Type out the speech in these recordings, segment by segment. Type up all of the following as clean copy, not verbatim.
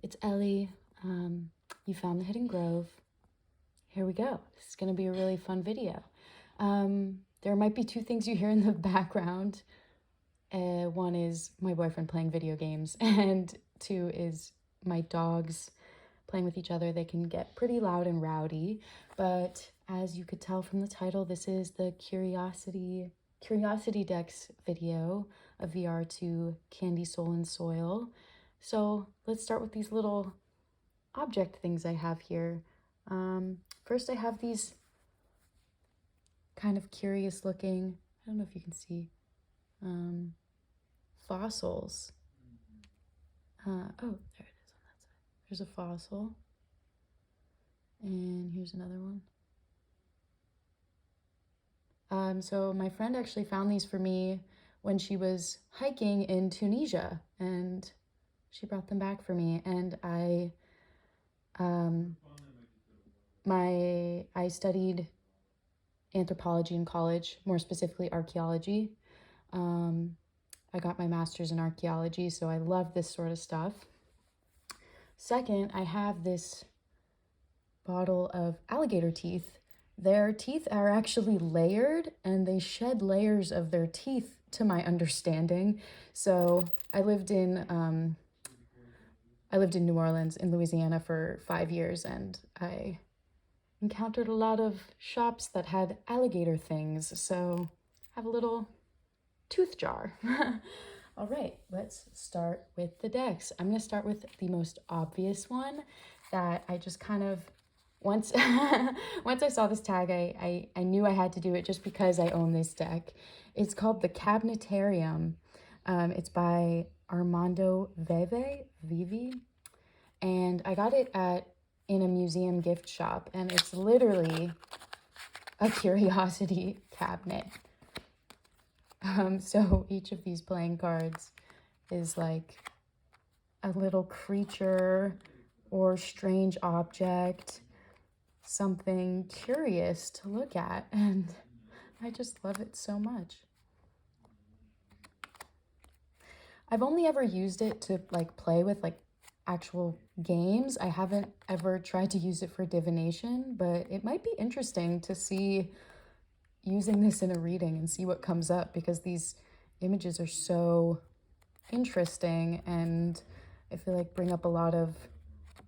it's Ellie. You found the Hidden Grove. Here we go. This is going to be a really fun video. There might be two things you hear in the background. One is my boyfriend playing video games, and two is my dogs playing with each other. They can get pretty loud and rowdy, but as you could tell from the title, this is the Curiosity Decks video, a VR to Candy, Soul, and Soil. So let's start with these little object things I have here. First I have these kind of curious looking, I don't know if you can see, fossils. Oh, there it is on that side. There's a fossil. And here's another one. So my friend actually found these for me when she was hiking in Tunisia, and she brought them back for me. And I studied anthropology in college, more specifically archaeology. I got my master's in archaeology, so I love this sort of stuff. Second, I have this bottle of alligator teeth. Their teeth are actually layered, and they shed layers of their teeth, to my understanding. So I lived in New Orleans, in Louisiana, for 5 years, and I encountered a lot of shops that had alligator things. So I have a little tooth jar. All right, let's start with the decks. I'm gonna start with the most obvious one that I just kind of, once I saw this tag, I knew I had to do it just because I own this deck. It's called the Cabinetarium. It's by Armando Vivi, and I got it in a museum gift shop, and it's literally a curiosity cabinet. So each of these playing cards is like a little creature or strange object, something curious to look at, and I just love it so much. I've only ever used it to like play with like actual games. I haven't ever tried to use it for divination, but it might be interesting to see using this in a reading and see what comes up, because these images are so interesting and I feel like bring up a lot of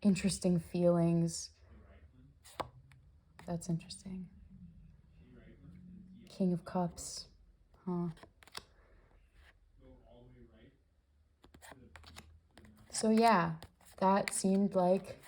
interesting feelings. That's interesting. King of Cups, huh? So yeah, that seemed like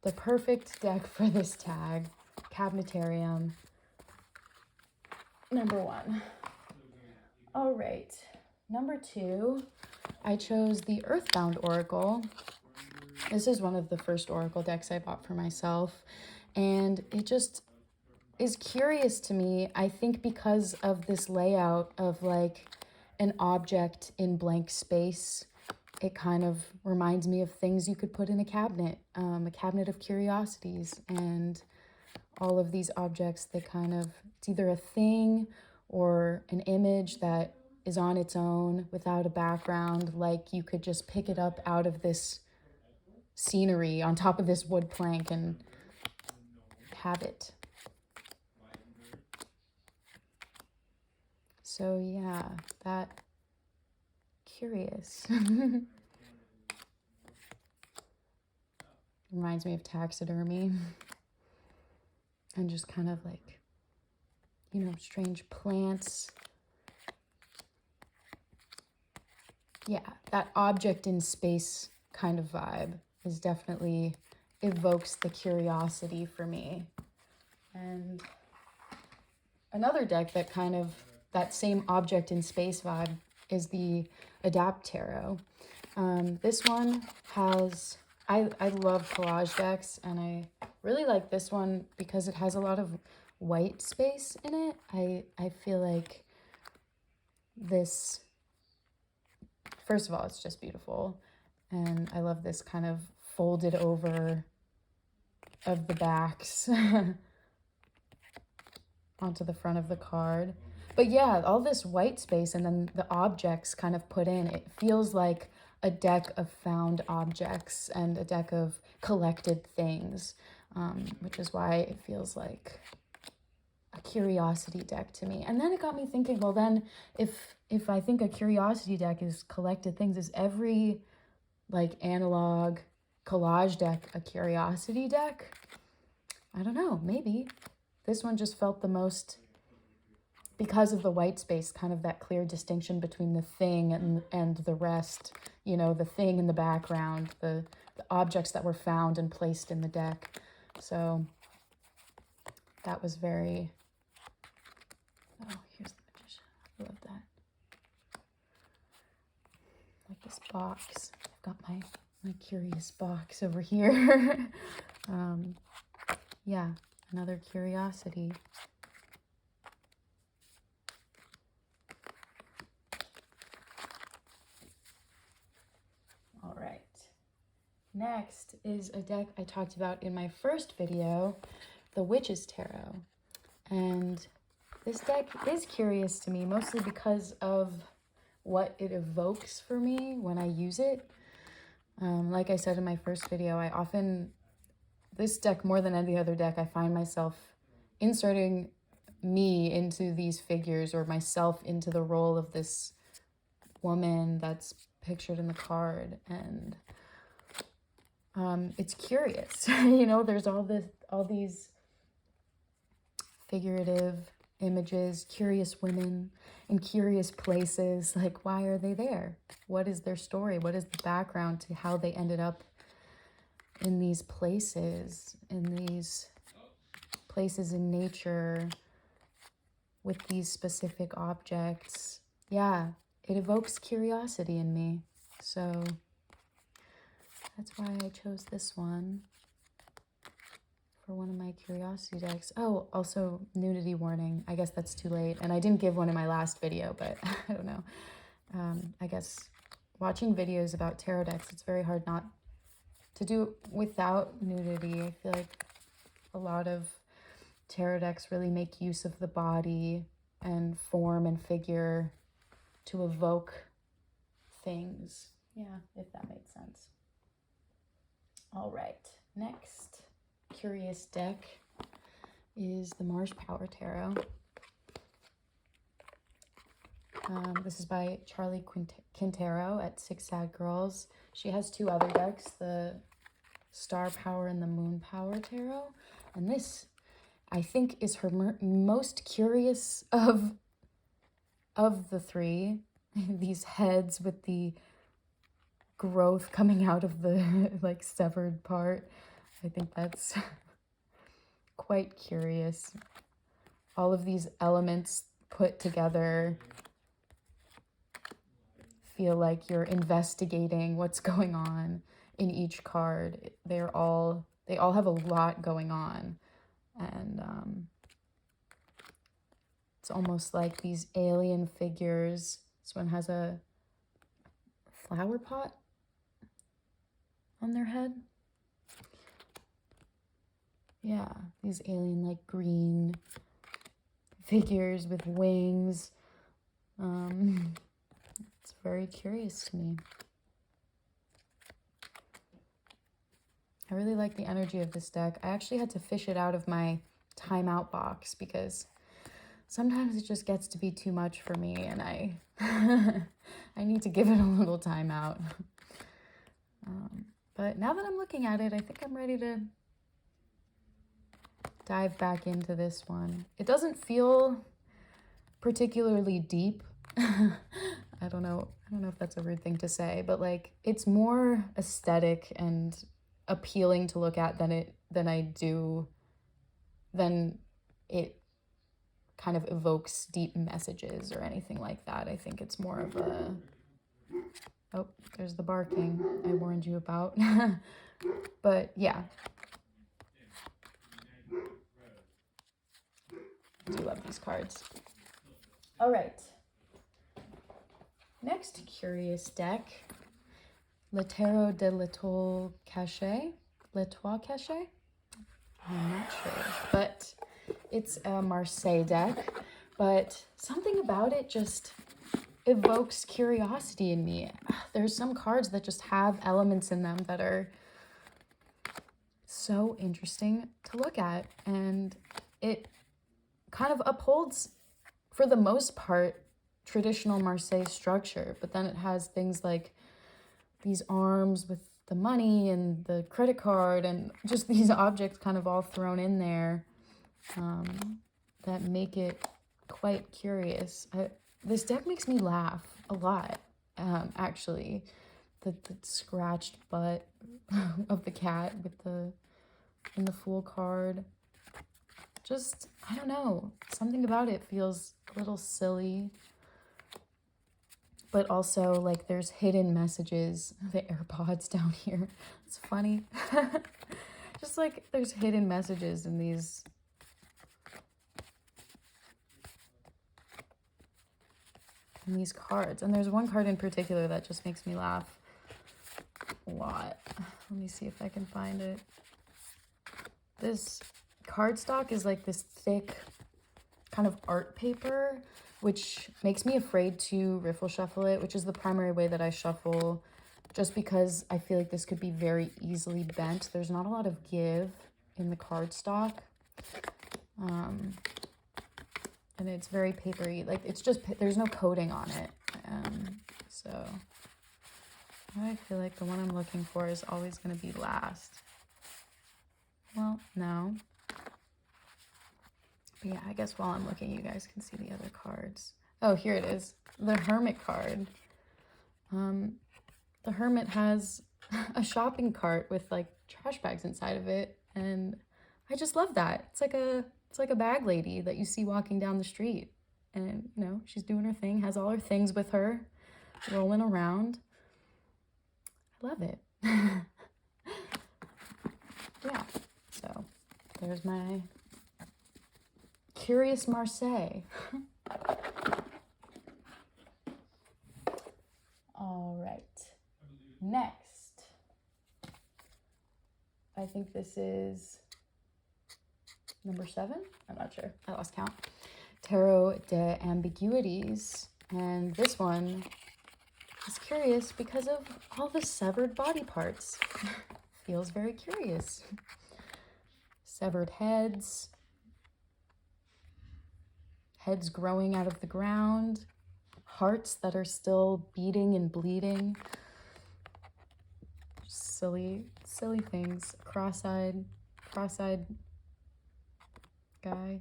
the perfect deck for this tag. Cabinetarium, number one. All right, number two, I chose the Earthbound Oracle. This is one of the first Oracle decks I bought for myself, and it just is curious to me, I think because of this layout of like an object in blank space. It kind of reminds me of things you could put in a cabinet of curiosities, and all of these objects, they kind of, it's either a thing or an image that is on its own without a background, like you could just pick it up out of this scenery on top of this wood plank and have it. So yeah, that curious. Reminds me of taxidermy and just kind of like, you know, strange plants. Yeah, that object in space kind of vibe is definitely evokes the curiosity for me. And another deck that kind of, that same object in space vibe is the Adapt Tarot. This one has, I love collage decks, and I really like this one because it has a lot of white space in it. I feel like this, first of all, it's just beautiful, and I love this kind of folded over of the backs onto the front of the card. But yeah, all this white space and then the objects kind of put in, it feels like a deck of found objects and a deck of collected things, which is why it feels like a curiosity deck to me. And then it got me thinking, well then, if I think a curiosity deck is collected things, is every like analog collage deck a curiosity deck? I don't know, maybe. This one just felt the most, because of the white space, kind of that clear distinction between the thing and the rest, you know, the thing in the background, the objects that were found and placed in the deck. So that was very, oh, here's the magician. I love that. Like this box. I've got my curious box over here. Yeah, another curiosity. All right. Next is a deck I talked about in my first video, the Witch's Tarot. And this deck is curious to me, mostly because of what it evokes for me when I use it. Like I said in my first video, this deck more than any other deck, I find myself inserting me into these figures, or myself into the role of this woman that's pictured in the card. And it's curious, you know, there's all these figurative images, curious women in curious places. Like, why are they there? What is their story? What is the background to how they ended up in these places, in nature with these specific objects? Yeah, it evokes curiosity in me. So that's why I chose this one for one of my curiosity decks. Oh, also nudity warning. I guess that's too late. And I didn't give one in my last video, but I don't know. I guess watching videos about tarot decks, it's very hard not to do it without nudity. I feel like a lot of tarot decks really make use of the body and form and figure to evoke things. Yeah, if that makes sense. All right, next curious deck is the Mars Power Tarot. This is by Charlie Quintero at Six Sad Girls. She has two other decks, the Star Power and the Moon Power Tarot. And this, I think, is her most curious of the three. These heads with the growth coming out of the like severed part. I think that's quite curious. All of these elements put together feel like you're investigating what's going on in each card. They all have a lot going on. And it's almost like these alien figures. This one has a flower pot on their head. Yeah, these alien like green figures with wings. It's very curious to me. I really like the energy of this deck. I actually had to fish it out of my timeout box because sometimes it just gets to be too much for me, and I need to give it a little time out. But now that I'm looking at it, I think I'm ready to dive back into this one. It doesn't feel particularly deep. I don't know if that's a rude thing to say, but like it's more aesthetic and appealing to look at than it kind of evokes deep messages or anything like that. I think it's more of a, oh, there's the barking I warned you about. But yeah, I do love these cards. All right, next curious deck, Le Tarot de l'Etoile Cachée. L'Etoile Cachée? I'm not sure, but it's a Marseille deck. But something about it just, evokes curiosity in me. There's some cards that just have elements in them that are so interesting to look at, and it kind of upholds, for the most part, traditional Marseille structure, but then it has things like these arms with the money and the credit card and just these objects kind of all thrown in there that make it quite curious. This deck makes me laugh a lot, actually. The scratched butt of the cat with in the Fool card. Just, I don't know, something about it feels a little silly, but also like there's hidden messages. The AirPods down here, it's funny. Just like there's hidden messages in these cards, and there's one card in particular that just makes me laugh a lot. Let me see if I can find it. This cardstock is like this thick kind of art paper, which makes me afraid to riffle shuffle it, which is the primary way that I shuffle, just because I feel like this could be very easily bent. There's not a lot of give in the cardstock, and it's very papery. Like, it's just, there's no coating on it. So I feel like the one I'm looking for is always going to be last. Well, no. But yeah, I guess while I'm looking, you guys can see the other cards. Oh, here it is. The Hermit card. The Hermit has a shopping cart with like trash bags inside of it, and I just love that. It's like a bag lady that you see walking down the street, and you know, she's doing her thing, has all her things with her, rolling around. I love it. Yeah, so there's my Curious Marseille. All right, next, I think this is number 7. I'm not sure, I lost count. Tarot de Ambiguities, and this one is curious because of all the severed body parts. Feels very curious. Severed heads growing out of the ground, hearts that are still beating and bleeding. Silly things. Cross-eyed guy.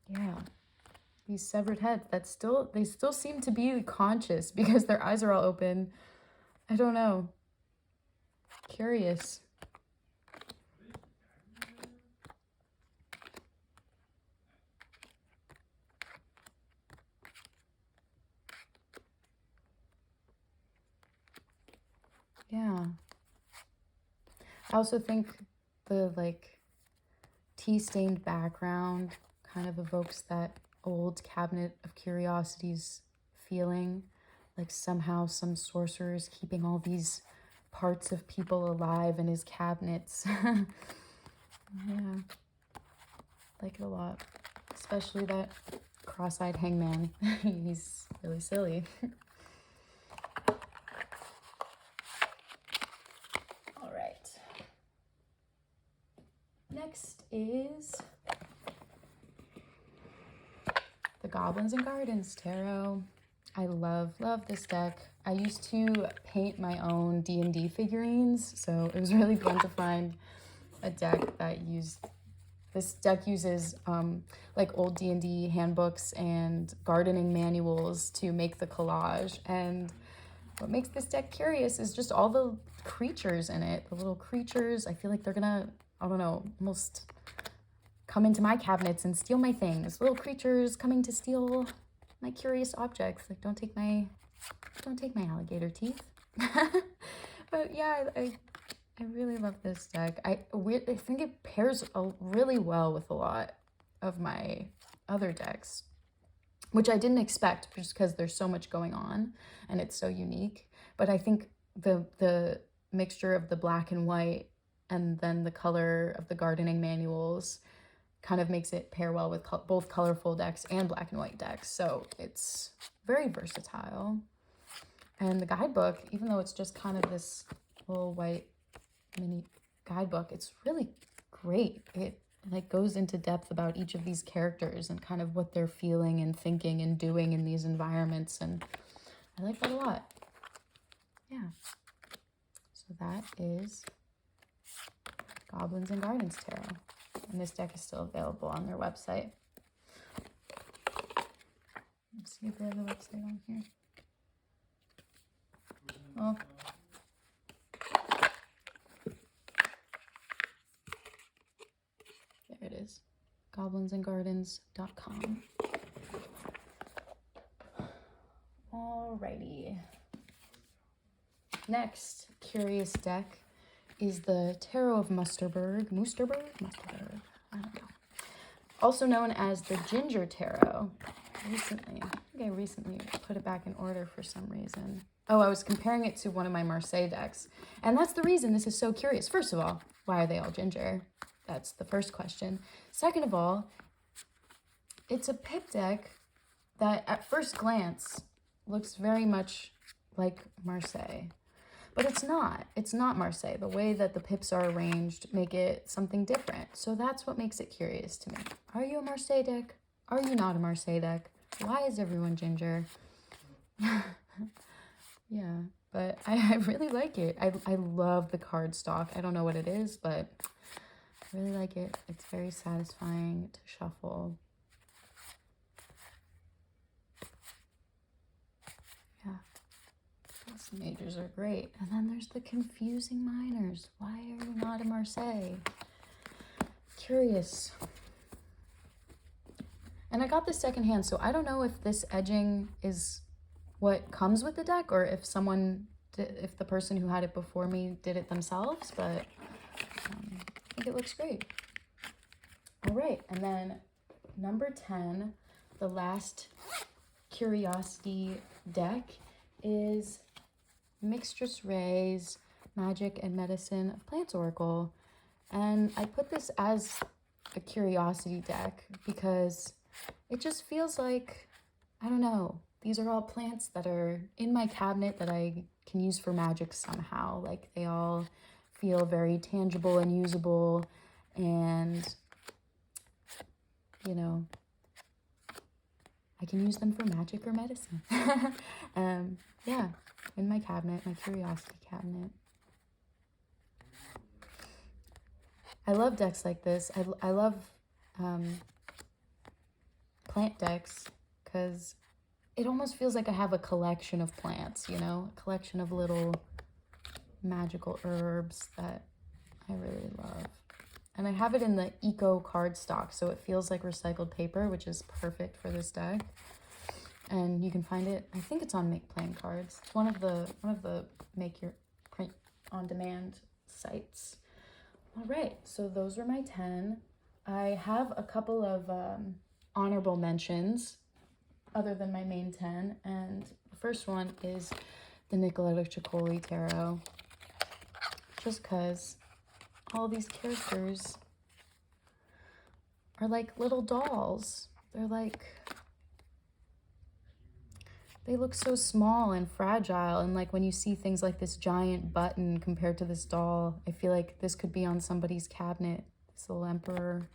Yeah. These severed heads that they still seem to be conscious because their eyes are all open. I don't know. Curious. Yeah. I also think the like tea-stained background kind of evokes that old Cabinet of Curiosities feeling, like somehow some sorcerer is keeping all these parts of people alive in his cabinets. Yeah, like it a lot, especially that cross-eyed hangman. He's really silly. All right, next is the Goblins and Gardens Tarot. I love this deck. I used to paint my own D&D figurines, so it was really fun to find a deck that this deck uses like old D&D handbooks and gardening manuals to make the collage. And what makes this deck curious is just all the creatures in it. The little creatures, I feel like they're gonna, I don't know, almost come into my cabinets and steal my things. Little creatures coming to steal my curious objects. Like, don't take my alligator teeth. But yeah, I really love this deck. I think it pairs really well with a lot of my other decks, which I didn't expect just because there's so much going on and it's so unique. But I think the mixture of the black and white and then the color of the gardening manuals kind of makes it pair well with both colorful decks and black and white decks. So it's very versatile. And the guidebook, even though it's just kind of this little white mini guidebook, it's really great. It like goes into depth about each of these characters and kind of what they're feeling and thinking and doing in these environments, and I like that a lot. Yeah. So that is Goblins and Gardens Tarot. And this deck is still available on their website. Let's see if they have the website on here. Oh. There it is. goblinsandgardens.com. Alrighty. Next curious deck is the Tarot of Musterberg. Musterberg? Musterberg. I don't know. Also known as the Ginger Tarot. I think I recently put it back in order for some reason. Oh, I was comparing it to one of my Marseille decks. And that's the reason this is so curious. First of all, why are they all ginger? That's the first question. Second of all, it's a pip deck that at first glance looks very much like Marseille. But it's not. It's not Marseille. The way that the pips are arranged make it something different. So that's what makes it curious to me. Are you a Marseille deck? Are you not a Marseille deck? Why is everyone ginger? Yeah, but I really like it. I love the cardstock. I don't know what it is, but I really like it. It's very satisfying to shuffle. Yeah. These majors are great. And then there's the confusing minors. Why are you not a Marseille? Curious. And I got this secondhand, so I don't know if this edging is what comes with the deck or if if the person who had it before me did it themselves, but I think it looks great. All right, and then number 10, the last curiosity deck is Mixtress Ray's Magic and Medicine of Plants Oracle. And I put this as a curiosity deck because it just feels like, I don't know, these are all plants that are in my cabinet that I can use for magic somehow. Like they all feel very tangible and usable, and you know, I can use them for magic or medicine. Yeah, in my cabinet, my curiosity cabinet. I love decks like this. I love plant decks because it almost feels like I have a collection of plants, you know, a collection of little magical herbs that I really love. And I have it in the eco cardstock, so it feels like recycled paper, which is perfect for this deck. And you can find it, I think it's on Make Playing Cards. It's one of the make your print on demand sites. All right, so those were my 10. I have a couple of honorable mentions other than my main 10, and the first one is the Nicoletta Ciccoli Tarot, just because all these characters are like little dolls. They're like, they look so small and fragile, and like when you see things like this giant button compared to this doll, I feel like this could be on somebody's cabinet, this little emperor.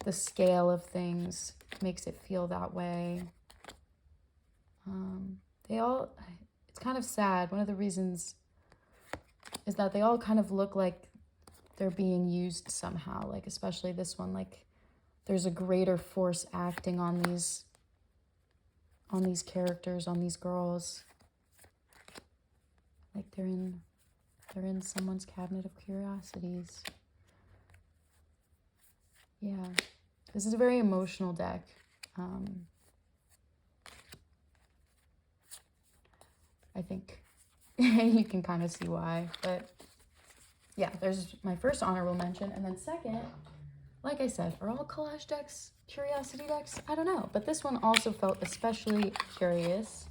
The scale of things makes it feel that way. It's kind of sad. One of the reasons is that they all kind of look like they're being used somehow, like especially this one, like there's a greater force acting on these characters, on these girls. Like they're in someone's cabinet of curiosities. Yeah. This is a very emotional deck. I think you can kind of see why, but yeah, there's my first honorable mention. And then second, like I said, are all collage decks curiosity decks? I don't know, but this one also felt especially curious.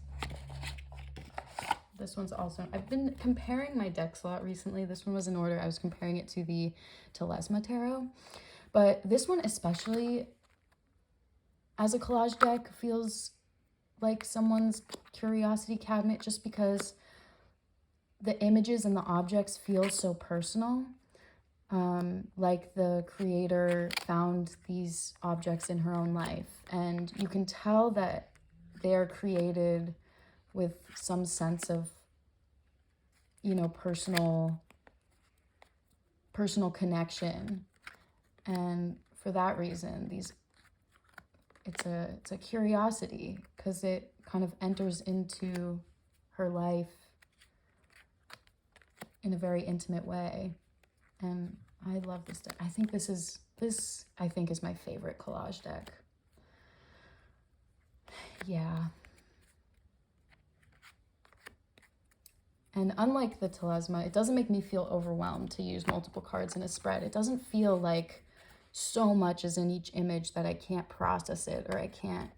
This one's also, I've been comparing my decks a lot recently. This one was in order. I was comparing it to the Telesma Tarot. But this one especially, as a collage deck, feels like someone's curiosity cabinet just because the images and the objects feel so personal. Like the creator found these objects in her own life. And you can tell that they are created with some sense of, you know, personal connection. And for that reason, it's a curiosity, because it kind of enters into her life in a very intimate way. And I love this deck. I think this I think is my favorite collage deck. Yeah. And unlike the Telesma, it doesn't make me feel overwhelmed to use multiple cards in a spread. It doesn't feel like so much is in each image that I can't process it, or I can't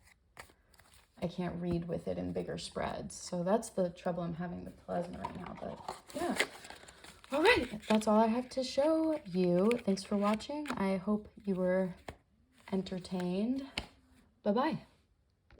read with it in bigger spreads. So that's the trouble I'm having with Telesma right now. But yeah. All right, that's all I have to show you. Thanks for watching. I hope you were entertained. Bye-bye.